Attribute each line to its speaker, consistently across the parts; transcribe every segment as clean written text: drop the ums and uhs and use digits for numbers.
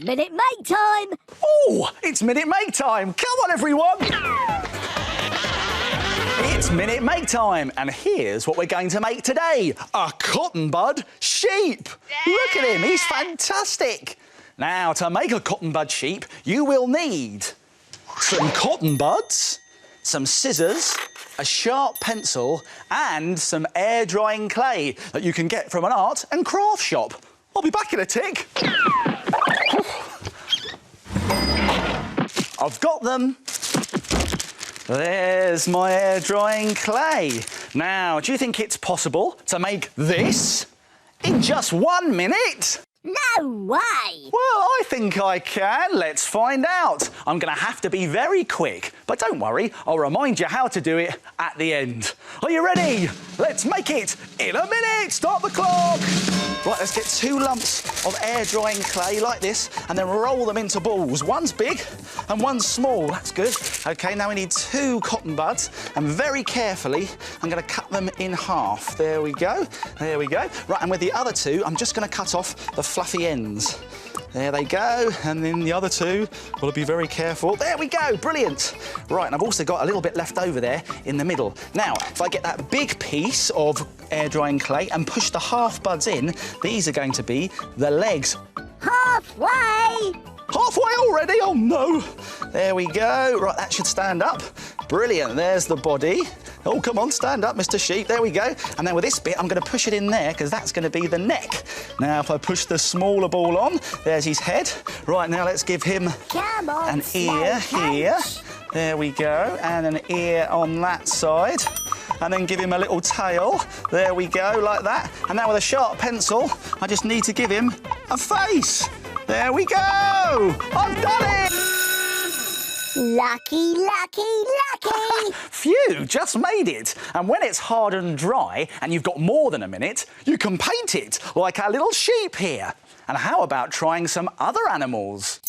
Speaker 1: Minute Make time!
Speaker 2: Oh, it's Minute Make time! Come on, everyone! It's Minute Make time, and here's what we're going to make today. A cotton bud sheep! Look at him, he's fantastic! Now, to make a cotton bud sheep, you will need some cotton buds, some scissors, a sharp pencil, and some air-drying clay that you can get from an art and craft shop. I'll be back in a tick. I've got them. There's my air-drying clay. Now, do you think it's possible to make this in just 1 minute?
Speaker 1: No way!
Speaker 2: Well, I think I can. Let's find out. I'm going to have to be very quick, but don't worry, I'll remind you how to do it at the end. Are you ready? Let's make it in a minute. Start the clock. Right, let's get 2 lumps of air-drying clay like this and then roll them into balls. One's big and one's small. That's good. OK, now we need 2 cotton buds and very carefully I'm going to cut them in half. There we go. There we go. Right, and with the other 2, I'm just going to cut off the fluffy ends. There they go, and then the other 2, got to be very careful. There we go, brilliant. Right, and I've also got a little bit left over there in the middle. Now, if I get that big piece of air-drying clay and push the half buds in, these are going to be the legs.
Speaker 1: Halfway!
Speaker 2: Halfway already? Oh, no. There we go. Right, that should stand up. Brilliant. There's the body. Oh, come on, stand up, Mr. Sheep. There we go. And then with this bit, I'm going to push it in there because that's going to be the neck. Now, if I push the smaller ball on, there's his head. Right, now let's give him an ear here. There we go. And an ear on that side. And then give him a little tail. There we go, like that. And now with a sharp pencil, I just need to give him a face. There we go! I've done it!
Speaker 1: Lucky, lucky, lucky!
Speaker 2: Phew, just made it. And when it's hard and dry and you've got more than a minute, you can paint it like our little sheep here. And how about trying some other animals?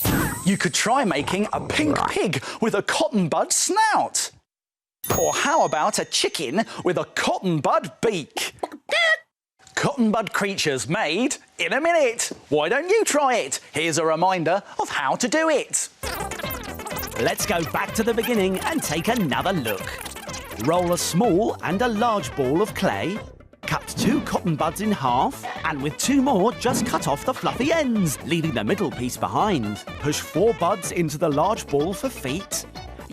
Speaker 2: You could try making a pink pig with a cotton bud snout. Or how about a chicken with a cotton bud beak? Cotton bud creatures made in a minute. Why don't you try it? Here's a reminder of how to do it.
Speaker 3: Let's go back to the beginning and take another look. Roll a small and a large ball of clay. Cut 2 cotton buds in half, and with 2 more, just cut off the fluffy ends, leaving the middle piece behind. Push 4 buds into the large ball for feet.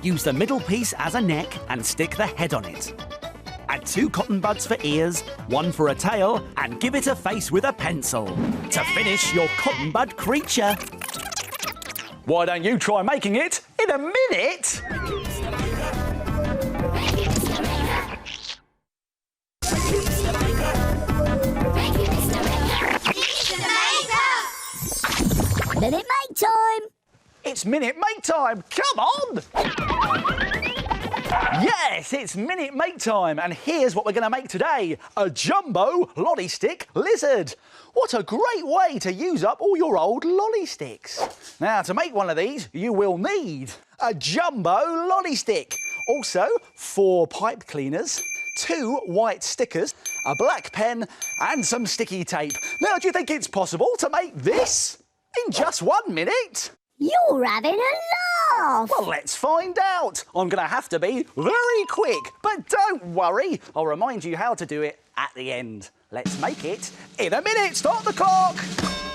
Speaker 3: Use the middle piece as a neck and stick the head on it. Add 2 cotton buds for ears, 1 for a tail, and give it a face with a pencil. To finish your cotton bud creature.
Speaker 2: Why don't you try making it in a minute?
Speaker 1: Minute Make time!
Speaker 2: It's Minute Make time! Come on! Yes, it's Minute Make time, and here's what we're going to make today. A jumbo lolly stick lizard. What a great way to use up all your old lolly sticks. Now, to make one of these, you will need a jumbo lolly stick. Also, 4 pipe cleaners, 2 white stickers, a black pen, and some sticky tape. Now, do you think it's possible to make this in just 1 minute?
Speaker 1: You're having a laugh!
Speaker 2: Well, let's find out. I'm going to have to be very quick, but don't worry. I'll remind you how to do it at the end. Let's make it in a minute. Start the clock.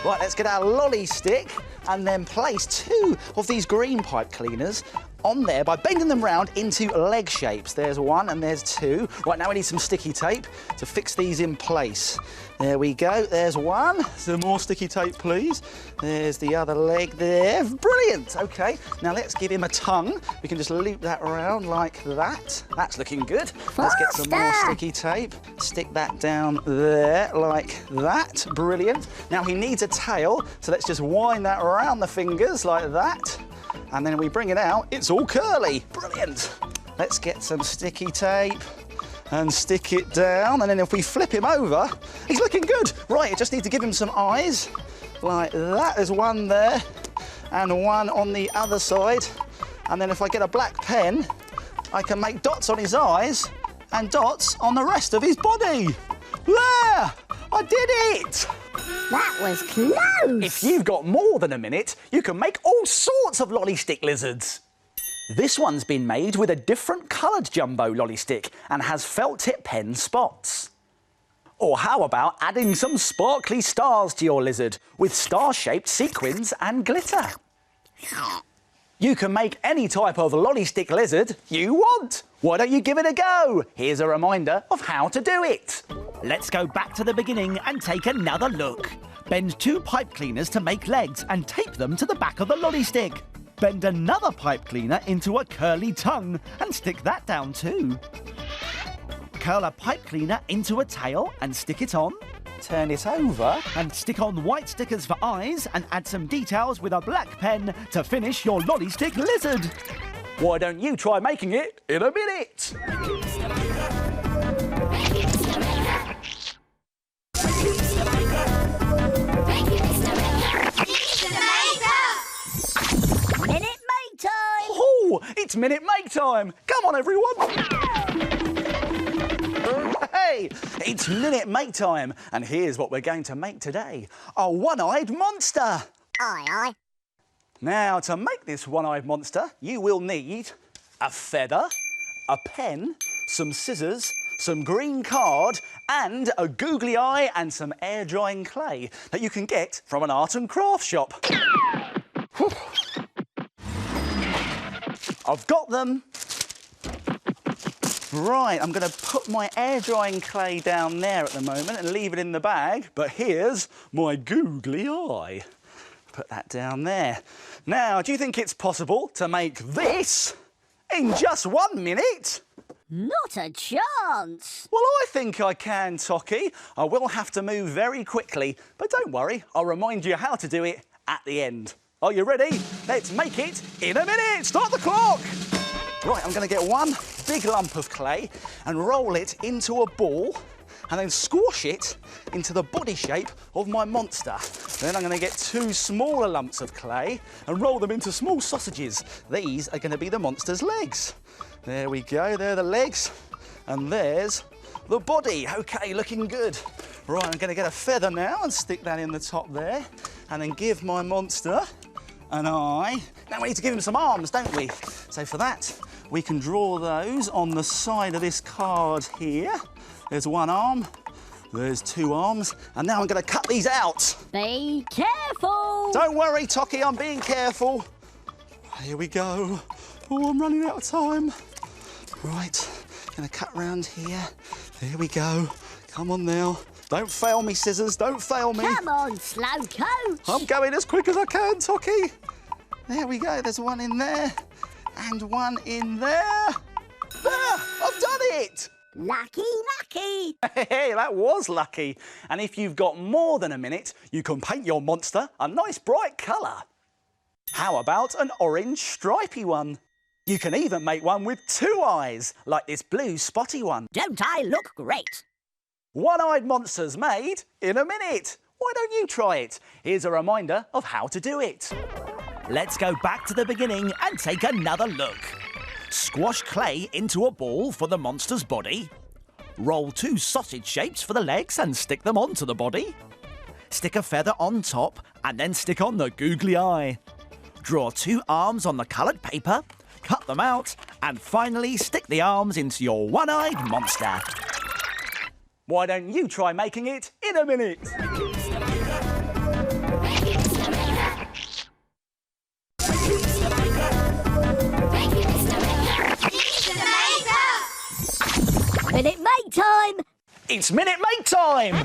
Speaker 2: Right, let's get our lolly stick and then place 2 of these green pipe cleaners on there by bending them round into leg shapes. There's 1 and there's 2. Right, now we need some sticky tape to fix these in place. There we go. There's 1. Some more sticky tape, please. There's the other leg there. Brilliant. OK, now let's give him a tongue. We can just loop that around like that. That's looking good. Let's get some more sticky tape. Stick that down there like that. Brilliant. Now he needs a tail, so let's just wind that around the fingers like that. And then we bring it out, it's all curly. Brilliant. Let's get some sticky tape and stick it down. And then if we flip him over, he's looking good. Right, I just need to give him some eyes like that. There's 1 there and 1 on the other side. And then if I get a black pen, I can make dots on his eyes and dots on the rest of his body. There, I did it.
Speaker 1: That was close.
Speaker 2: If you've got more than a minute, you can make all sorts of lolly stick lizards. This one's been made with a different coloured jumbo lolly stick and has felt tip pen spots. Or how about adding some sparkly stars to your lizard with star-shaped sequins and glitter? You can make any type of lolly stick lizard you want. Why don't you give it a go? Here's a reminder of how to do it.
Speaker 3: Let's go back to the beginning and take another look. Bend 2 pipe cleaners to make legs and tape them to the back of the lolly stick. Bend another pipe cleaner into a curly tongue and stick that down too. Curl a pipe cleaner into a tail and stick it on.
Speaker 2: Turn it over.
Speaker 3: And stick on white stickers for eyes and add some details with a black pen to finish your lolly stick lizard.
Speaker 2: Why don't you try making it in a minute?
Speaker 1: Minute Make Time.
Speaker 2: Oh, it's Minute Make Time. Come on, everyone. Hey, it's Minute Make Time, and here's what we're going to make today. A one-eyed monster.
Speaker 1: Aye, aye.
Speaker 2: Now, to make this one-eyed monster, you will need a feather, a pen, some scissors, some green card, and a googly eye and some air-drying clay that you can get from an art and craft shop. I've got them. Right, I'm going to put my air-drying clay down there at the moment and leave it in the bag, but here's my googly eye. Put that down there. Now, do you think it's possible to make this in just 1 minute?
Speaker 1: Not a chance.
Speaker 2: Well, I think I can, Tocky. I will have to move very quickly, but don't worry, I'll remind you how to do it at the end. Are you ready? Let's make it in a minute. Start the clock. Right, I'm going to get one big lump of clay and roll it into a ball and then squash it into the body shape of my monster. Then I'm going to get 2 smaller lumps of clay and roll them into small sausages. These are going to be the monster's legs. There we go, they're the legs. And there's the body. OK, looking good. Right, I'm going to get a feather now and stick that in the top there and then give my monster an eye. Now we need to give him some arms, don't we? So for that, we can draw those on the side of this card here. There's 1 arm, there's 2 arms, and now I'm going to cut these out.
Speaker 1: Be careful.
Speaker 2: Don't worry, Tocky, I'm being careful. Here we go. Oh, I'm running out of time. Right, going to cut round here. There we go. Come on now. Don't fail me, scissors, don't fail me.
Speaker 1: Come on, slow coach.
Speaker 2: I'm going as quick as I can, Tocky. There we go, there's 1 in there, and 1 in there. There, I've done it.
Speaker 1: Lucky, lucky.
Speaker 2: Hey, that was lucky. And if you've got more than a minute, you can paint your monster a nice bright colour. How about an orange stripy one? You can even make one with 2 eyes, like this blue spotty one.
Speaker 1: Don't I look great?
Speaker 2: One-eyed monsters made in a minute. Why don't you try it? Here's a reminder of how to do it.
Speaker 3: Let's go back to the beginning and take another look. Squash clay into a ball for the monster's body. Roll 2 sausage shapes for the legs and stick them onto the body. Stick a feather on top and then stick on the googly eye. Draw 2 arms on the coloured paper, cut them out, and finally stick the arms into your one-eyed monster.
Speaker 2: Why don't you try making it in a minute?
Speaker 1: Minute Make Time.
Speaker 2: It's Minute Make Time!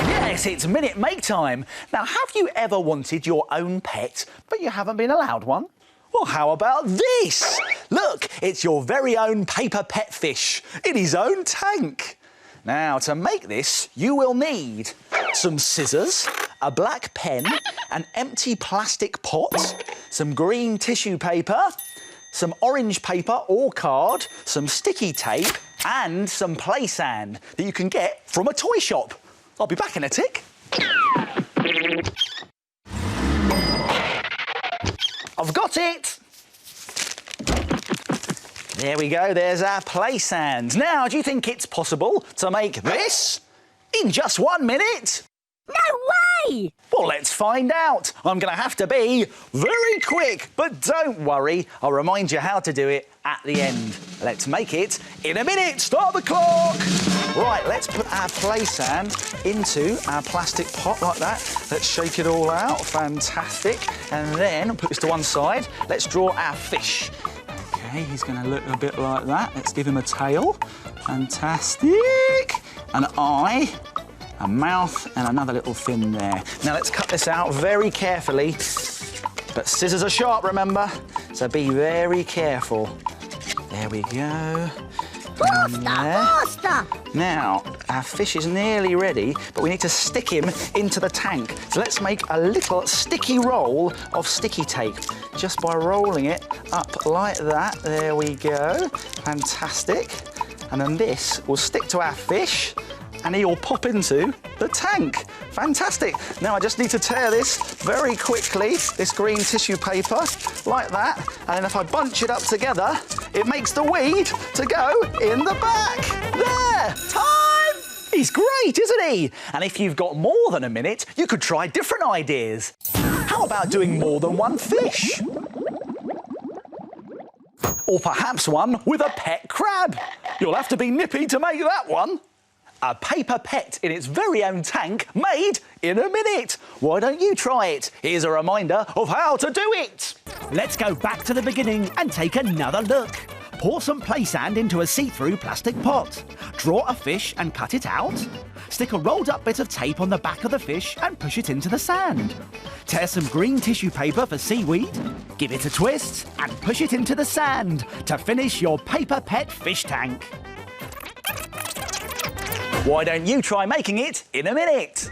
Speaker 2: Yes, it's Minute Make Time. Now, have you ever wanted your own pet, but you haven't been allowed one? Well, how about this? Look, it's your very own paper pet fish in his own tank. Now, to make this, you will need some scissors, a black pen, an empty plastic pot, some green tissue paper, some orange paper or card, some sticky tape, and some play sand that you can get from a toy shop. I'll be back in a tick. I've got it. There we go, there's our play sand. Now, do you think it's possible to make this in just 1 minute?
Speaker 1: No way!
Speaker 2: Well, let's find out. I'm going to have to be very quick, but don't worry. I'll remind you how to do it at the end. Let's make it in a minute. Start the clock. Right, let's put our play sand into our plastic pot like that. Let's shake it all out. Fantastic. And then put this to one side. Let's draw our fish. Okay, he's going to look a bit like that. Let's give him a tail. Fantastic. An eye. A mouth and another little fin there. Now let's cut this out very carefully, but scissors are sharp, remember? So be very careful. There we go.
Speaker 1: Faster!
Speaker 2: Now, our fish is nearly ready, but we need to stick him into the tank. So let's make a little sticky roll of sticky tape just by rolling it up like that. There we go. Fantastic. And then this will stick to our fish and he'll pop into the tank. Fantastic. Now I just need to tear this very quickly, this green tissue paper, like that. And then if I bunch it up together, it makes the weed to go in the back. There, time! He's great, isn't he? And if you've got more than a minute, you could try different ideas. How about doing more than one fish? Or perhaps one with a pet crab. You'll have to be nippy to make that one. A paper pet in its very own tank made in a minute. Why don't you try it? Here's a reminder of how to do it.
Speaker 3: Let's go back to the beginning and take another look. Pour some play sand into a see-through plastic pot. Draw a fish and cut it out. Stick a rolled up bit of tape on the back of the fish and push it into the sand. Tear some green tissue paper for seaweed. Give it a twist and push it into the sand to finish your paper pet fish tank.
Speaker 2: Why don't you try making it in a minute?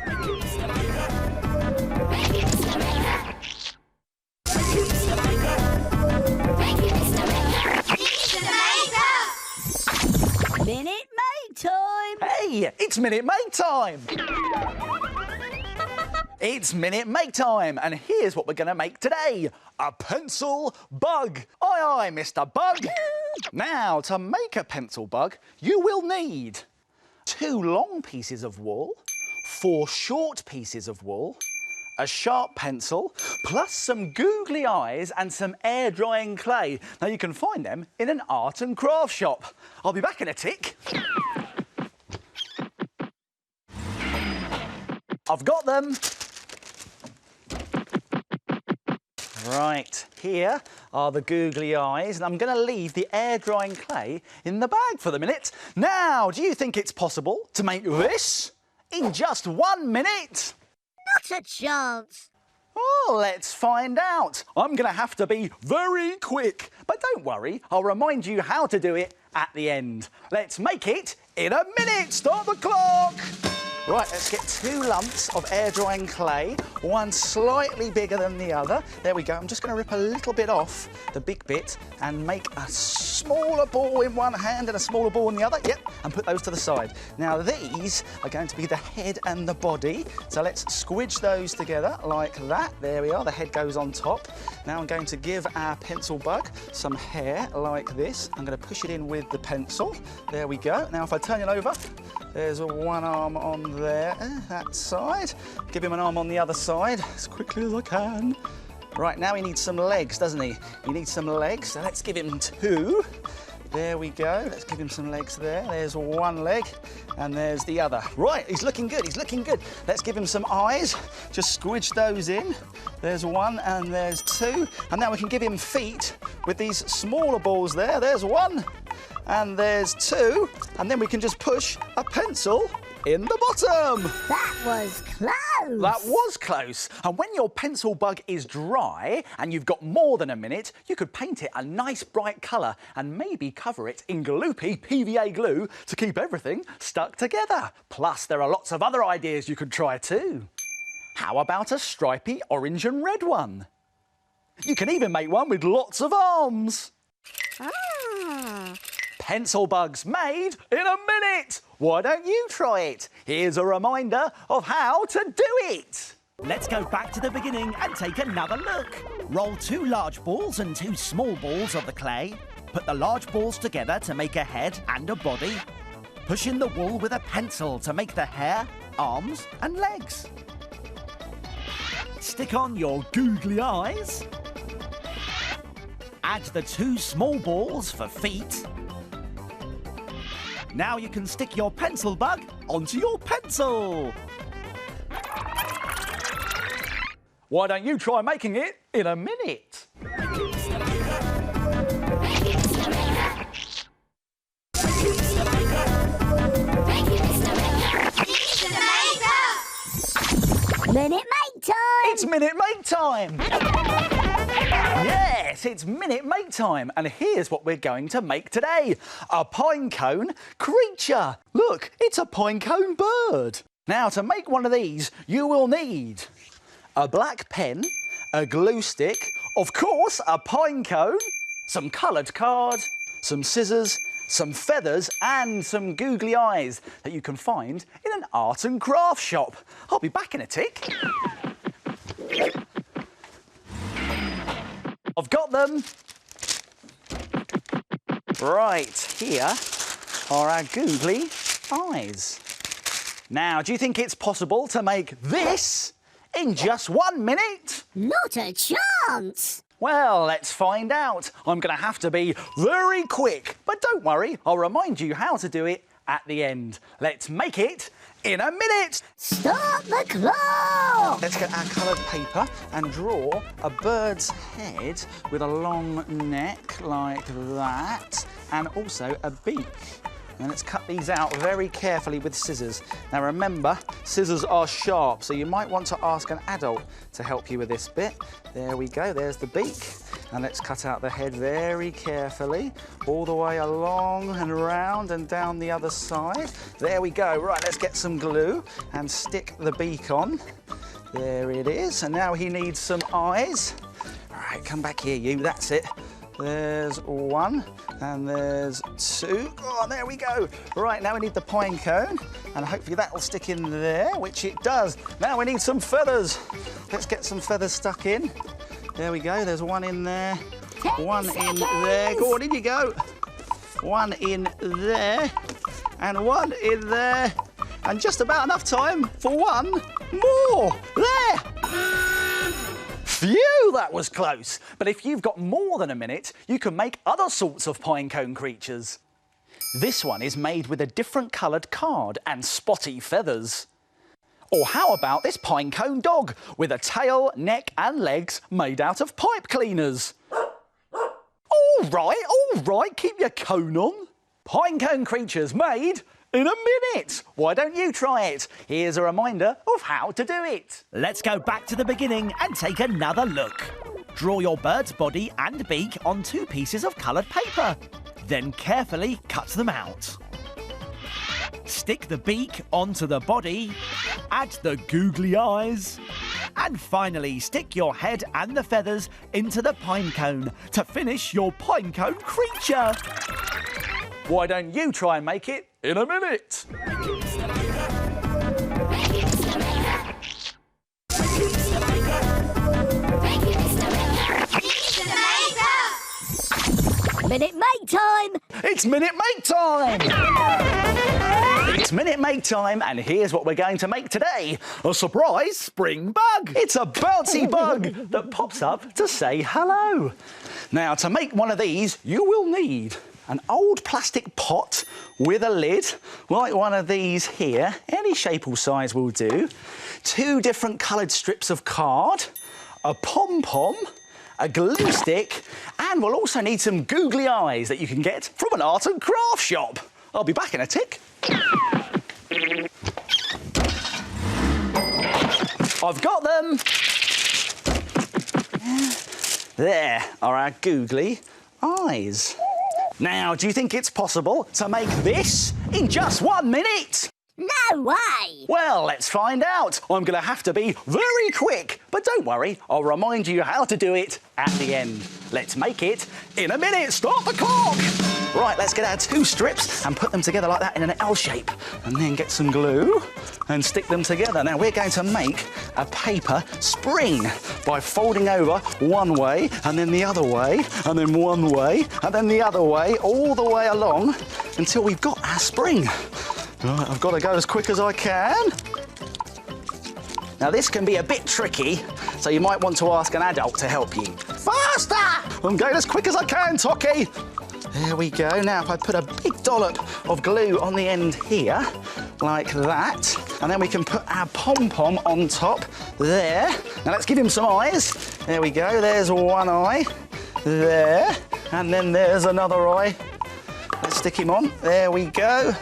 Speaker 1: Minute Maid time!
Speaker 2: Hey, it's Minute Maid time! It's Minute Maid time, and here's what we're going to make today. A pencil bug. Aye, aye, Mr. Bug. Now, to make a pencil bug, you will need 2 long pieces of wool, 4 short pieces of wool, a sharp pencil, plus some googly eyes and some air drying clay. Now you can find them in an art and craft shop. I'll be back in a tick. I've got them. Right, here are the googly eyes, and I'm going to leave the air drying clay in the bag for the minute. Now, do you think it's possible to make this in just 1 minute?
Speaker 1: Not a chance.
Speaker 2: Well, let's find out. I'm going to have to be very quick, but don't worry, I'll remind you how to do it at the end. Let's make it in a minute. Start the clock. Right, let's get 2 lumps of air drying clay, one slightly bigger than the other. There we go. I'm just going to rip a little bit off the big bit and make a smaller ball in one hand and a smaller ball in the other. Yep, and put those to the side. Now these are going to be the head and the body. So let's squidge those together like that. There we are. The head goes on top. Now I'm going to give our pencil bug some hair like this. I'm going to push it in with the pencil. There we go. Now if I turn it over, there's one arm on there, that side. Give him an arm on the other side as quickly as I can. Right, now he needs some legs, doesn't he? He needs some legs, so let's give him 2. There we go. Let's give him some legs there. There's one leg, and there's the other. Right, he's looking good, he's looking good. Let's give him some eyes. Just squidge those in. There's 1 and there's 2. And now we can give him feet with these smaller balls there. There's 1 and there's 2. And then we can just push a pencil in the bottom.
Speaker 1: That was close.
Speaker 2: That was close. And when your pencil bug is dry and you've got more than a minute, you could paint it a nice bright colour and maybe cover it in gloopy PVA glue to keep everything stuck together. Plus, there are lots of other ideas you could try too. How about a stripy orange and red one? You can even make one with lots of arms.
Speaker 1: Ah.
Speaker 2: Pencil bugs made in a minute. Why don't you try it? Here's a reminder of how to do it.
Speaker 3: Let's go back to the beginning and take another look. Roll 2 large balls and 2 small balls of the clay. Put the large balls together to make a head and a body. Push in the wool with a pencil to make the hair arms and legs. Stick on your googly eyes. Add the 2 small balls for feet. Now you can stick your pencil bug onto your pencil.
Speaker 2: Why don't you try making it in a minute?
Speaker 1: Minute Maid time!
Speaker 2: It's Minute Maid time! Yes, it's Minute Maid time, and here's what we're going to make today. A pinecone creature. Look, it's a pinecone bird. Now, to make one of these, you will need a black pen, a glue stick, of course, a pinecone, some coloured card, some scissors, some feathers and some googly eyes that you can find in an art and craft shop. I'll be back in a tick. I've got them. Right, here are our googly eyes. Now, do you think it's possible to make this in just 1 minute?
Speaker 1: Not a chance!
Speaker 2: Well, let's find out. I'm going to have to be very quick, but don't worry, I'll remind you how to do it at the end. Let's make it in a minute.
Speaker 1: Start the clock!
Speaker 2: Let's get our coloured paper and draw a bird's head with a long neck like that, and also a beak. And let's cut these out very carefully with scissors. Now remember, scissors are sharp, so you might want to ask an adult to help you with this bit. There we go, there's the beak. And let's cut out the head very carefully, all the way along and round and down the other side. There we go. Right, let's get some glue and stick the beak on. There it is. And now he needs some eyes. All right, come back here, you. That's it. There's 1 and there's 2. Oh, there we go. Right, now we need the pine cone and hopefully that will stick in there, which it does. Now we need some feathers. Let's get some feathers stuck in. There we go. There's 1 in there, 1 in there. Go on, in you go. 1 in there and 1 in there. And just about enough time for 1 more. There. Phew, that was close. But if you've got more than a minute, you can make other sorts of pinecone creatures. This one is made with a different coloured card and spotty feathers. Or how about this pinecone dog with a tail, neck and legs made out of pipe cleaners? All right, keep your cone on. Pinecone creatures made in a minute. Why don't you try it? Here's a reminder of how to do it.
Speaker 3: Let's go back to the beginning and take another look. Draw your bird's body and beak on 2 pieces of coloured paper. Then carefully cut them out. Stick the beak onto the body, add the googly eyes, and finally stick your head and the feathers into the pinecone to finish your pinecone creature.
Speaker 2: Why don't you try and make it in a minute?
Speaker 1: Minute Maid time!
Speaker 2: It's Minute Maid time! It's Minute Maid time, and here's what we're going to make today. A surprise spring bug. It's a bouncy bug that pops up to say hello. Now, to make one of these, you will need an old plastic pot with a lid, like one of these here. Any shape or size will do. 2 different coloured strips of card, a pom-pom, a glue stick, and we'll also need some googly eyes that you can get from an art and craft shop. I'll be back in a tick. I've got them. There are our googly eyes. Now, do you think it's possible to make this in just 1 minute?
Speaker 1: No way!
Speaker 2: Well, let's find out. I'm going to have to be very quick, but don't worry, I'll remind you how to do it at the end. Let's make it in a minute. Start the clock! Right, let's get our 2 strips and put them together like that in an L shape, and then get some glue and stick them together. Now, we're going to make a paper spring by folding over one way, and then the other way, and then one way, and then the other way, all the way along until we've got our spring. Right, I've got to go as quick as I can. Now this can be a bit tricky, so you might want to ask an adult to help you. Faster! I'm going as quick as I can, Tocky. There we go. Now if I put a big dollop of glue on the end here, like that, and then we can put our pom-pom on top there. Now let's give him some eyes. There we go. There's one eye. There. And then there's another eye. Let's stick him on. There we go.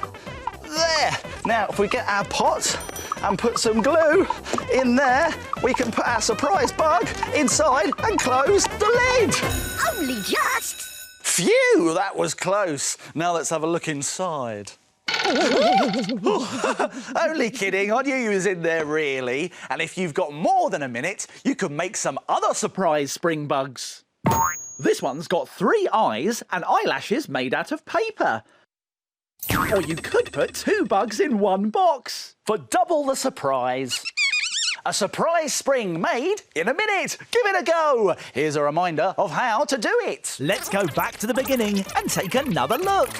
Speaker 2: There. Now, if we get our pot and put some glue in there, we can put our surprise bug inside and close the lid.
Speaker 1: Only just.
Speaker 2: Phew, that was close. Now let's have a look inside. Only kidding, I knew you was in there really. And if you've got more than a minute, you can make some other surprise spring bugs. This one's got 3 eyes and eyelashes made out of paper. Or you could put 2 bugs in one box for double the surprise. A surprise spring made in a minute. Give it a go. Here's a reminder of how to do it.
Speaker 3: Let's go back to the beginning and take another look.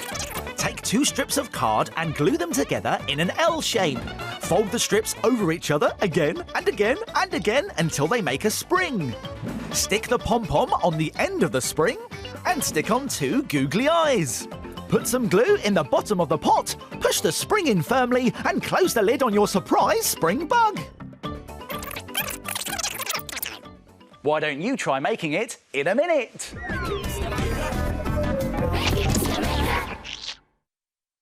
Speaker 3: Take 2 strips of card and glue them together in an L shape. Fold the strips over each other again and again and again until they make a spring. Stick the pom-pom on the end of the spring and stick on 2 googly eyes. Put some glue in the bottom of the pot, push the spring in firmly and close the lid on your surprise spring bug.
Speaker 2: Why don't you try making it in a minute?